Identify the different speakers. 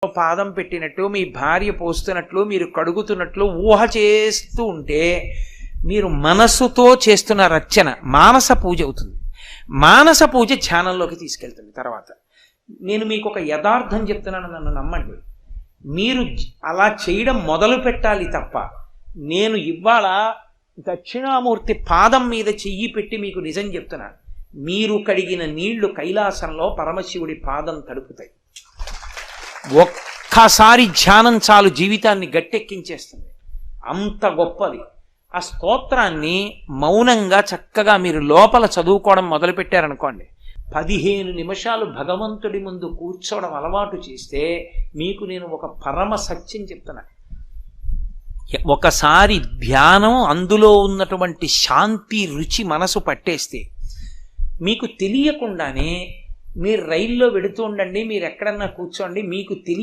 Speaker 1: పాదం పెట్టినట్టు మీ భార్య పోస్తున్నట్లు మీరు కడుగుతున్నట్లు ఊహ చేస్తూ ఉంటే మీరు మనస్సుతో చేస్తున్న రచన మానస పూజ అవుతుంది. మానస పూజ ధ్యానంలోకి తీసుకెళ్తుంది. తర్వాత నేను మీకు ఒక యథార్థం చెప్తున్నాను, నన్ను నమ్మండి. మీరు అలా చేయడం మొదలు పెట్టాలి తప్ప నేను ఇవాళ దక్షిణామూర్తి పాదం మీద చెయ్యి పెట్టి మీకు నిజం చెప్తున్నాను, మీరు కడిగిన నీళ్లు కైలాసంలో పరమశివుడి పాదం తడుపుతాయి. ఒక్కసారి ధ్యానం చాలు జీవితాన్ని గట్టెక్కించేస్తుంది. అంత గొప్పది. ఆ స్తోత్రాన్ని మౌనంగా చక్కగా మీరు లోపల చదువుకోవడం మొదలుపెట్టారనుకోండి, 15 నిమిషాలు భగవంతుడి ముందు కూర్చోవడం అలవాటు చేస్తే మీకు నేను ఒక పరమ సత్యం చెప్తున్నా. ఒకసారి ధ్యానం అందులో ఉన్నటువంటి శాంతి రుచి మనసు పట్టేస్తే మీకు తెలియకుండానే మీరు రైల్లో వెడుతూ ఉండండి, మీరు ఎక్కడన్నా కూర్చోండి, మీకు తెలియ